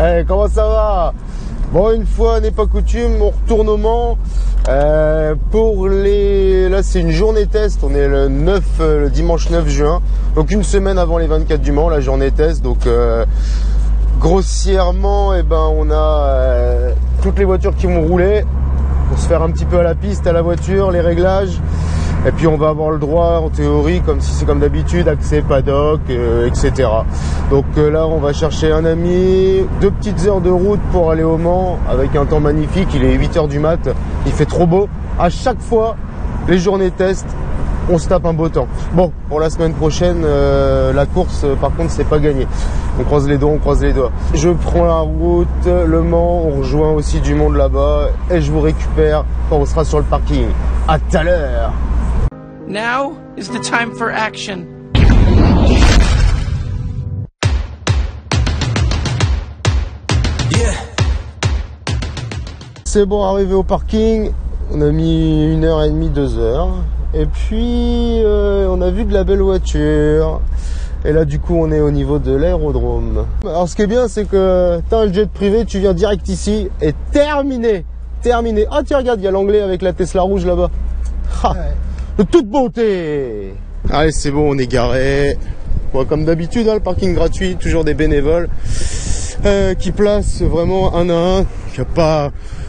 Hey, comment ça va? Bon, une fois n'est pas coutume, on retourne au Mans. Là, c'est une journée test. On est le dimanche 9 juin. Donc, une semaine avant les 24 du Mans, la journée test. Donc, grossièrement, on a toutes les voitures qui vont rouler pour se faire un petit peu à la piste, à la voiture, les réglages. Et puis on va avoir le droit en théorie, comme si c'est comme d'habitude, accès paddock, etc. Donc là on va chercher un ami, 2 petites heures de route pour aller au Mans avec un temps magnifique. Il est 8h du mat, il fait trop beau. À chaque fois, les journées test, on se tape un beau temps. Bon, pour la semaine prochaine, la course par contre c'est pas gagné. On croise les doigts, on croise les doigts. Je prends la route, le Mans, on rejoint aussi du monde là-bas et je vous récupère quand on sera sur le parking. À tout à l'heure. Now is the time for action. Yeah. C'est bon, arrivé au parking, on a mis 1h30, 2 heures. Et puis, on a vu de la belle voiture. Et là, du coup, on est au niveau de l'aérodrome. Alors, ce qui est bien, c'est que t'as un jet privé, tu viens direct ici et terminé. Terminé. Ah, tiens, regarde, il y a l'anglais avec la Tesla rouge là-bas. Ah. Ouais. De toute beauté. Allez, c'est bon, on est garé. Bon, comme d'habitude, hein, le parking gratuit, toujours des bénévoles qui placent vraiment un à un. Il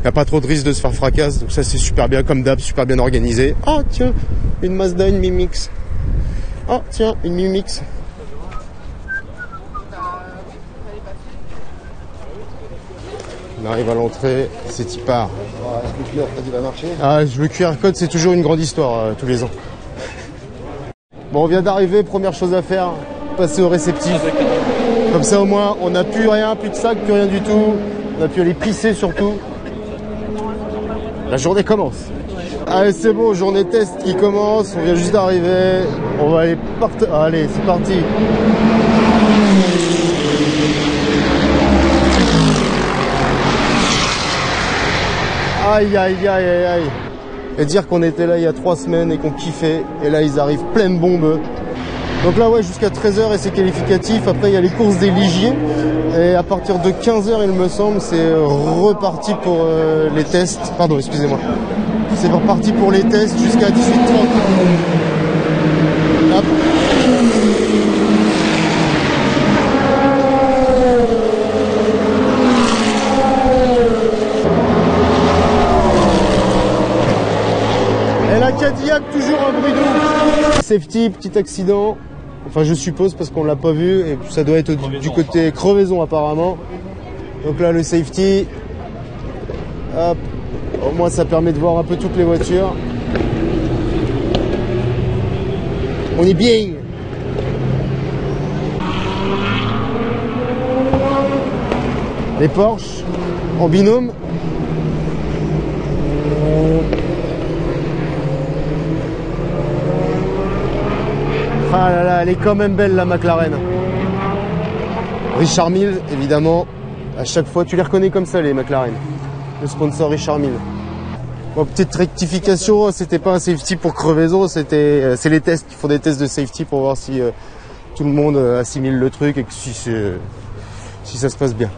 n'y a pas trop de risque de se faire fracasse, donc ça c'est super bien, comme d'hab, super bien organisé. Ah tiens, une Mazda, une Mi-Mix. Ah tiens, une Mi-Mix. On arrive à l'entrée, c'est y part. Le QR code il va marcher. Ah, le QR code c'est toujours une grande histoire tous les ans. Bon, on vient d'arriver, première chose à faire, passer au réceptif. Comme ça au moins on n'a plus rien, plus de sac, plus rien du tout. On a pu aller pisser surtout. La journée commence. Allez, c'est bon, journée test qui commence. On vient juste d'arriver. On va aller partir. Allez, c'est parti. Aïe, aïe, aïe, aïe, aïe. Et dire qu'on était là il y a 3 semaines et qu'on kiffait. Et là, ils arrivent pleine bombe. Donc là, ouais, jusqu'à 13h et c'est qualificatif. Après, il y a les courses des Ligiers. Et à partir de 15h, il me semble, c'est reparti pour les tests. Pardon, excusez-moi. C'est reparti pour les tests jusqu'à 18h30. Hop. Et la Cadillac, toujours un bruit de ouf. Safety, petit accident. Enfin, je suppose, parce qu'on l'a pas vu, et ça doit être du côté crevaison apparemment. Donc là, le safety. Hop. Au moins, ça permet de voir un peu toutes les voitures. On est bien. Les Porsche en binôme. Ah là là, elle est quand même belle la McLaren. Richard Mille, évidemment. À chaque fois, tu les reconnais comme ça les McLaren. Le sponsor Richard Mille. Bon, petite rectification, c'était pas un safety pour crevaison, c'est les tests. Ils font des tests de safety pour voir si tout le monde assimile le truc et que si ça se passe bien.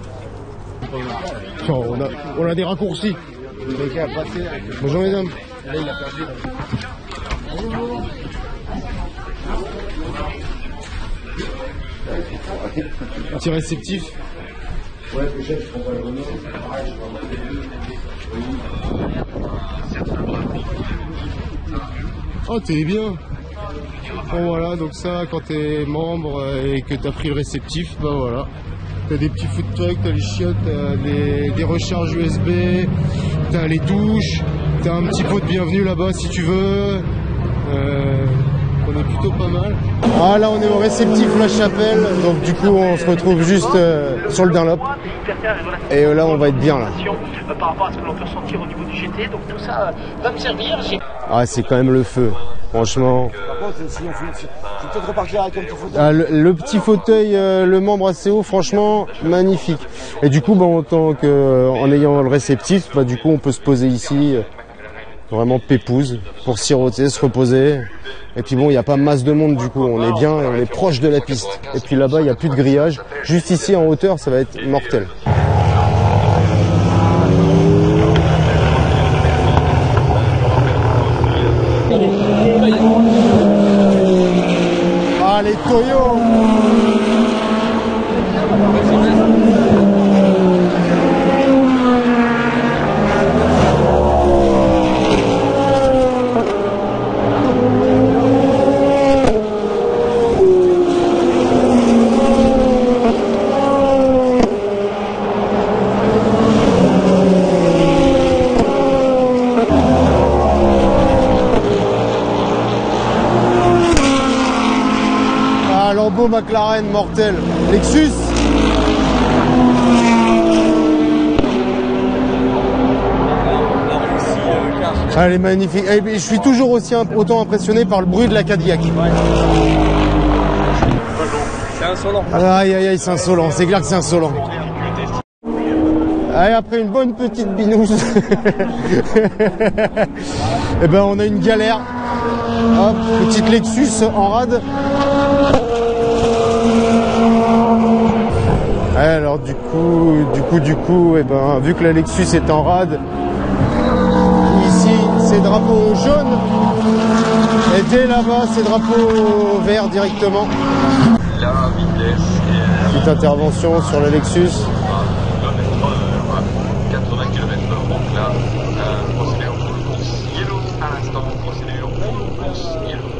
On a des raccourcis. Bonjour mesdames. Petit réceptif. Ouais, peut-être qu'on va le donner. Oh, t'es bien. Bon voilà, donc ça, quand t'es membre et que t'as pris le réceptif, bah voilà. T'as des petits food trucks, t'as les chiottes, t'as des recharges USB, t'as les douches, t'as un petit pot de bienvenue là-bas si tu veux. On est plutôt pas mal. Ah là on est au réceptif La Chapelle, donc du coup on se retrouve juste sur le Dunlop. Et là on va être bien là. Par rapport à ce que l'on peut ressentir au niveau du GT, donc tout ça va me servir. Ah c'est quand même le feu, franchement. Par contre, si on faut peut-être repartir avec un petit fauteuil. Ah, le petit fauteuil, le membre assez haut, franchement magnifique. Et du coup, bah, en ayant le réceptif, bah, du coup on peut se poser ici. vraiment pépouze, pour siroter, se reposer. Et puis bon, il n'y a pas masse de monde du coup, on est bien, on est proche de la piste. Et puis là-bas, il n'y a plus de grillage. Juste ici en hauteur, ça va être mortel. Ah, les Toyo! Lambo McLaren mortel. Lexus. Elle est magnifique. Et je suis toujours aussi autant impressionné par le bruit de la Cadillac. C'est insolent. Aïe aïe aïe, c'est insolent. C'est clair que c'est insolent. Allez, après une bonne petite binouse, et ben on a une galère. Hop, petite Lexus en rade. Alors du coup, et ben vu que la Lexus est en rade, ici c'est drapeau jaune, et dès là-bas c'est drapeau vert directement. La vitesse est Petite intervention sur la Lexus. 80 km/h, donc là, procédure pour course yellow à l'instant, procédure pour course yellow.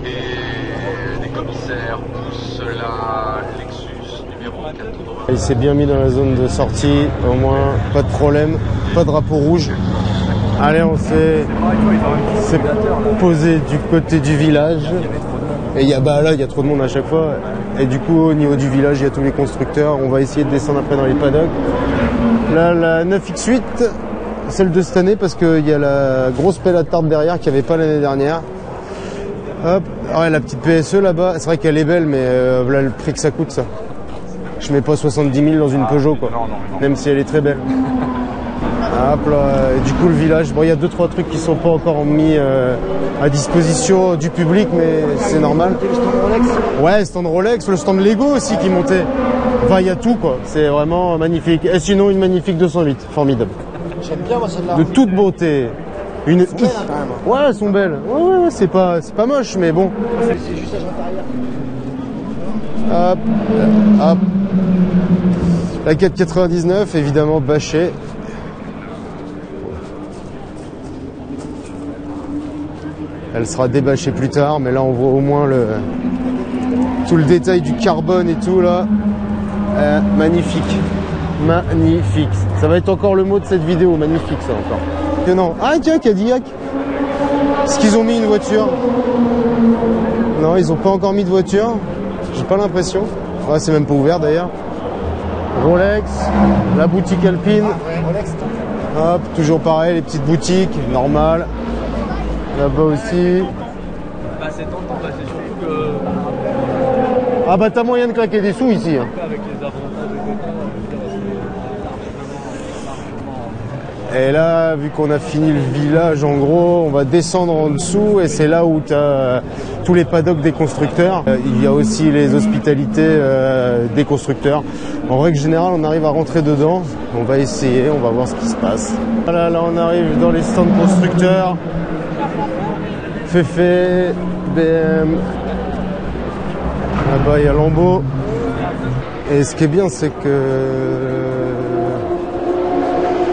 Et les commissaires poussent la Lexus numéro 80. Il s'est bien mis dans la zone de sortie, au moins pas de problème, pas de drapeau rouge. Allez, on s'est posé du côté du village. Et il y a là, il y a trop de monde à chaque fois. Et du coup, au niveau du village, il y a tous les constructeurs. On va essayer de descendre après dans les paddocks. Là, la 9X8, celle de cette année, parce qu'il y a la grosse pelle à tarte derrière qu'il n'y avait pas l'année dernière. Hop, ouais, la petite PSE là-bas, c'est vrai qu'elle est belle, mais voilà le prix que ça coûte, ça. Je mets pas 70 000 dans une Peugeot, quoi. Non. Même si elle est très belle. Hop là, et du coup le village, bon, il y a 2-3 trucs qui sont pas encore mis à disposition du public, mais c'est normal. Le stand Rolex. Ouais, stand Rolex, le stand Lego aussi qui montait. Enfin, il y a tout, quoi. C'est vraiment magnifique. Et sinon, une magnifique 208, formidable. J'aime bien moi celle-là. De toute beauté. Une Elles sont belles, hein, quand même. Ouais, elles sont belles. Ouais, c'est pas moche, mais bon. C'est juste la jante arrière. Hop, hop. La 499, évidemment bâchée. Elle sera débâchée plus tard, mais là on voit au moins tout le détail du carbone et tout là. Magnifique. Magnifique. Ça va être encore le mot de cette vidéo, magnifique ça encore. Non. Ah tiens, Cadillac. Est-ce qu'ils ont mis une voiture? Non, ils ont pas encore mis de voiture. J'ai pas l'impression. Ouais, c'est même pas ouvert d'ailleurs. Rolex, la boutique Alpine. Rolex. Hop, toujours pareil, les petites boutiques, normal. Là-bas aussi. Bah, c'est tentant, bah, c'est surtout que Ah bah t'as moyen de claquer des sous ici. Hein. avec les avantages Et là, vu qu'on a fini le village, en gros, on va descendre en dessous et c'est là où tu as tous les paddocks des constructeurs. Il y a aussi les hospitalités des constructeurs. En règle générale, on arrive à rentrer dedans. On va essayer, on va voir ce qui se passe. Voilà, là, on arrive dans les stands constructeurs. Fefe, BM. Là-bas, il y a Lambo. Et ce qui est bien, c'est que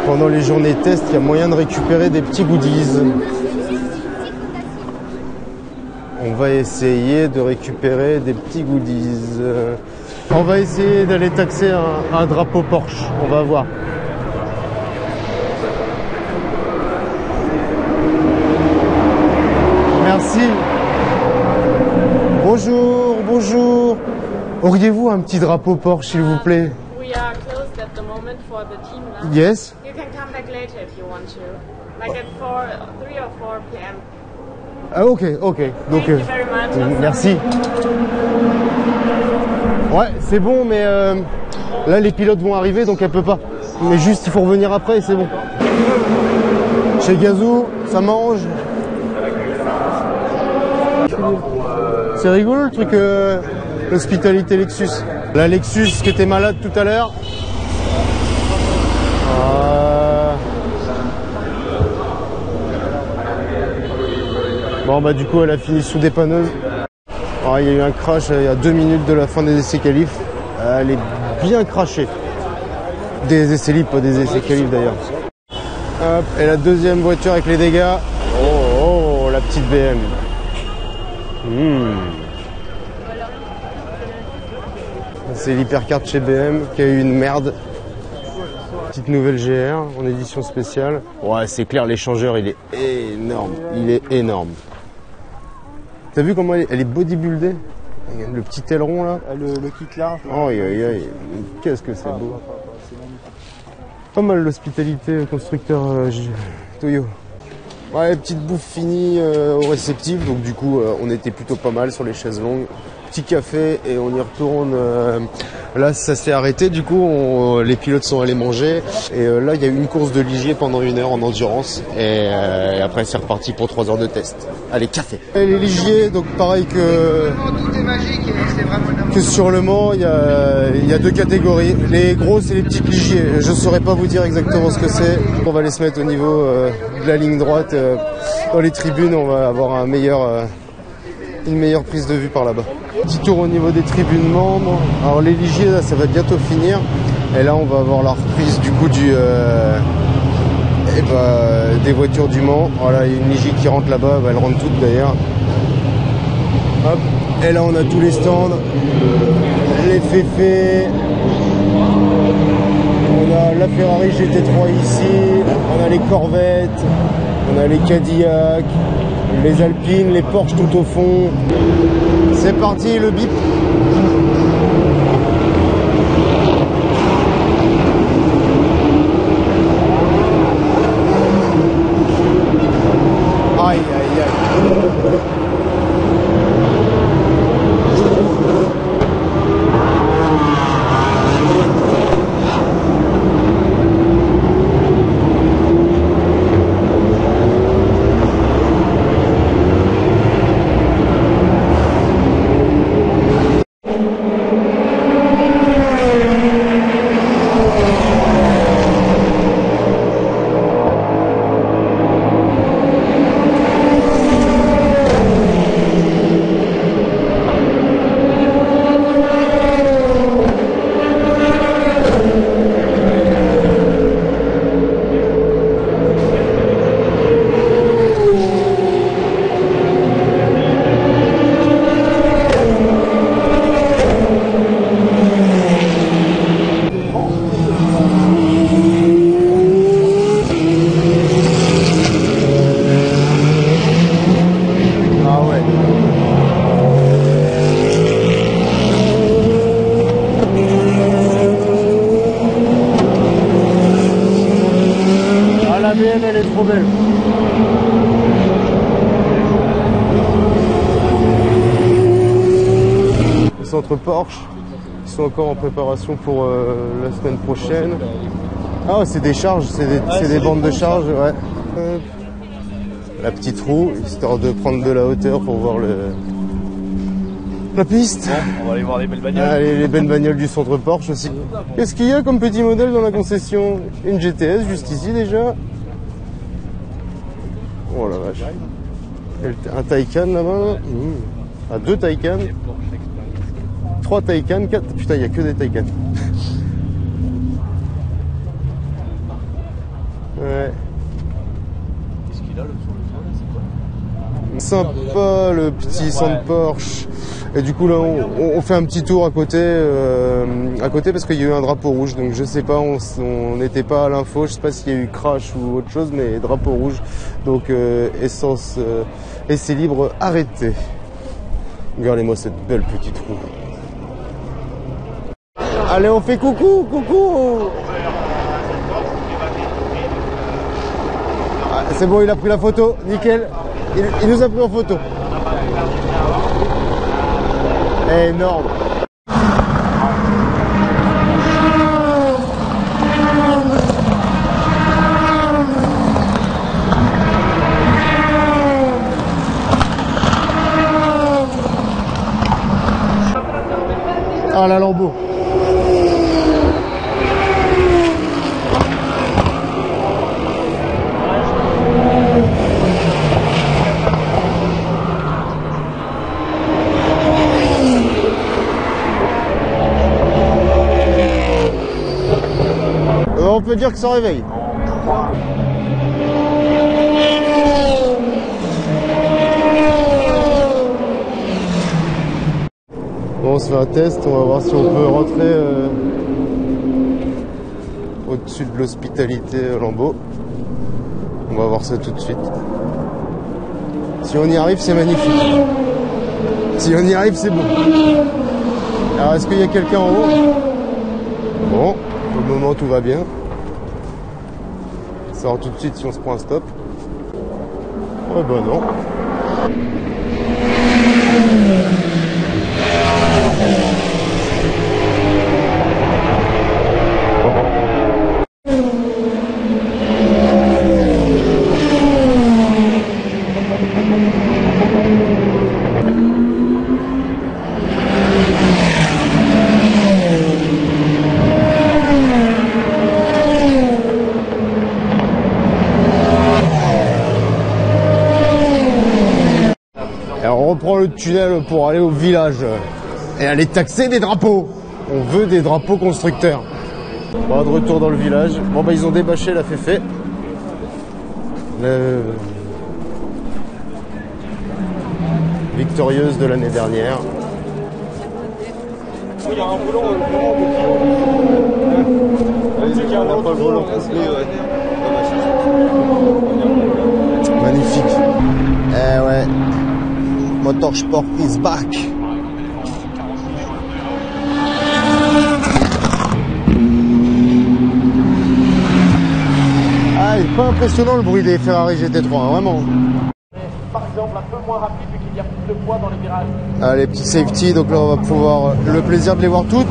pendant les journées test, il y a moyen de récupérer des petits goodies. On va essayer de récupérer des petits goodies. On va essayer d'aller taxer un drapeau Porsche. On va voir. Merci. Bonjour, bonjour. Auriez-vous un petit drapeau Porsche, s'il vous plaît? We are closed at the moment for the team lunch. Yes. You can come back later if you want to, like at 3 or 4 p.m. Ah, ok. Donc, Thank you very much. merci. Ouais, c'est bon, mais là, les pilotes vont arriver, donc elle peut pas. mais juste il faut revenir après et c'est bon. Chez Gazoo, ça mange. C'est rigolo le truc, l'hospitalité Lexus. La Lexus qui était malade tout à l'heure. Bon bah du coup elle a fini sous dépanneuse. Il y a eu un crash il y a 2 minutes de la fin des essais qualifs. Elle est bien crachée. Des essais libres, pas des essais qualifs d'ailleurs. Hop, et la deuxième voiture avec les dégâts. Oh, la petite BM. C'est l'hypercard chez BM qui a eu une merde. Petite nouvelle GR en édition spéciale. Ouais, c'est clair, l'échangeur il est énorme. Il est énorme. T'as vu comment elle est bodybuildée? Le petit aileron là. Le kit là. Oh, aïe, aïe, aïe. Qu'est-ce que c'est beau. Pas mal l'hospitalité constructeur Toyo. Ouais, petite bouffe finie au réceptif, donc du coup on était plutôt pas mal sur les chaises longues. Petit café et on y retourne. Là ça s'est arrêté, du coup les pilotes sont allés manger et là il y a eu une course de Ligier pendant 1 heure en endurance et après c'est reparti pour 3 heures de test. Allez, café. Et les Ligier, donc pareil que sur Le Mans, il y a 2 catégories, les grosses et les petites Ligier. Je saurais pas vous dire exactement ce que c'est. On va aller se mettre au niveau de la ligne droite. Dans les tribunes, on va avoir une meilleure prise de vue par là-bas. Petit tour au niveau des tribunes membres. Alors les Ligier, là, ça va bientôt finir. Et là, on va avoir la reprise du coup des voitures du Mans. Voilà, il y a une Ligier qui rentre là-bas. Elle rentre toute d'ailleurs. Hop. Et là, on a tous les stands. Les Féfés. On a la Ferrari GT3 ici. On a les Corvettes. On a les Cadillac. Les Alpines, les Porsche tout au fond. C'est parti, le bip. Aïe, aïe, aïe. Elle est trop belle. Le centre Porsche, ils sont encore en préparation pour la semaine prochaine. Ah, c'est des charges, c'est des bandes de charge, ouais. La petite roue, histoire de prendre de la hauteur pour voir la piste. Bon, on va aller voir les belles bagnoles. Allez, les belles bagnoles du centre Porsche aussi. Qu'est-ce qu'il y a comme petit modèle dans la concession? Une GTS juste ici déjà. Oh la vache. Un Taycan là-bas. Ah, 2 Taycan. 3 Taycan, 4. Putain, il n'y a que des Taycan. Ouais. Qu'est-ce qu'il a là sur le toit là, c'est quoi? Sympa le petit centre Porsche. Et du coup là on fait un petit tour à côté parce qu'il y a eu un drapeau rouge, donc je sais pas, on n'était pas à l'info, je sais pas s'il y a eu crash ou autre chose, mais drapeau rouge, donc essence essai libre arrêté. Regardez-moi cette belle petite roue. Allez, on fait coucou. Ah, c'est bon, il a pris la photo, nickel. Il nous a pris en photo. Énorme. Ah, la Lambeau. On peut dire que ça réveille. Bon, on se fait un test, on va voir si on peut rentrer au-dessus de l'hospitalité Lambeau. On va voir ça tout de suite. Si on y arrive, c'est magnifique. Si on y arrive, c'est beau. Alors, est-ce qu'il y a quelqu'un en haut? Bon, pour le moment, tout va bien. Ça sort tout de suite si on se prend un stop. Ouais, bah non. On reprend le tunnel pour aller au village et aller taxer des drapeaux. On veut des drapeaux constructeurs. Bon, de retour dans le village. Bon, bah ils ont débâché la féfé. Victorieuse de l'année dernière. Il y a un volant, il y a un volant complet, Magnifique. Eh ouais. Motorsport is back. Ah, il est pas impressionnant le bruit des Ferrari GT3, hein, vraiment. Par exemple, un peu moins rapide vu qu'il y a plus de poids dans les virages. Ah, les petits safety, donc là on va pouvoir le plaisir de les voir toutes.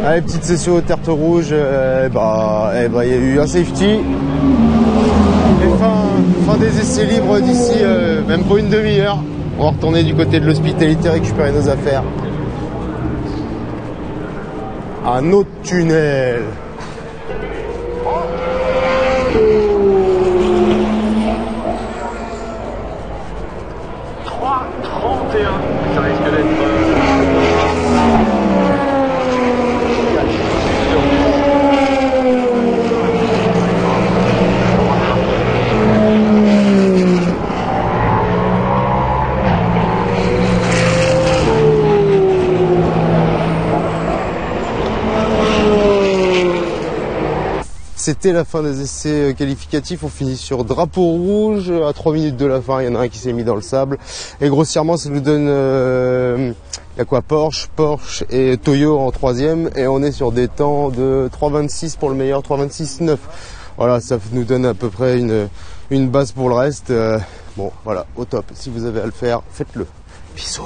Allez, petite session aux terres rouges, il y a eu un safety. Et fin des essais libres d'ici même pas une demi-heure. On va retourner du côté de l'hospitalité récupérer nos affaires. Un autre tunnel. Ça risque d'être... C'était la fin des essais qualificatifs, on finit sur drapeau rouge, à 3 minutes de la fin, il y en a un qui s'est mis dans le sable. Et grossièrement, ça nous donne il y a quoi, Porsche et Toyo en troisième. Et on est sur des temps de 3,26 pour le meilleur, 3,26,9. Voilà, ça nous donne à peu près une base pour le reste. Bon, voilà, au top. Si vous avez à le faire, faites-le. Bisous.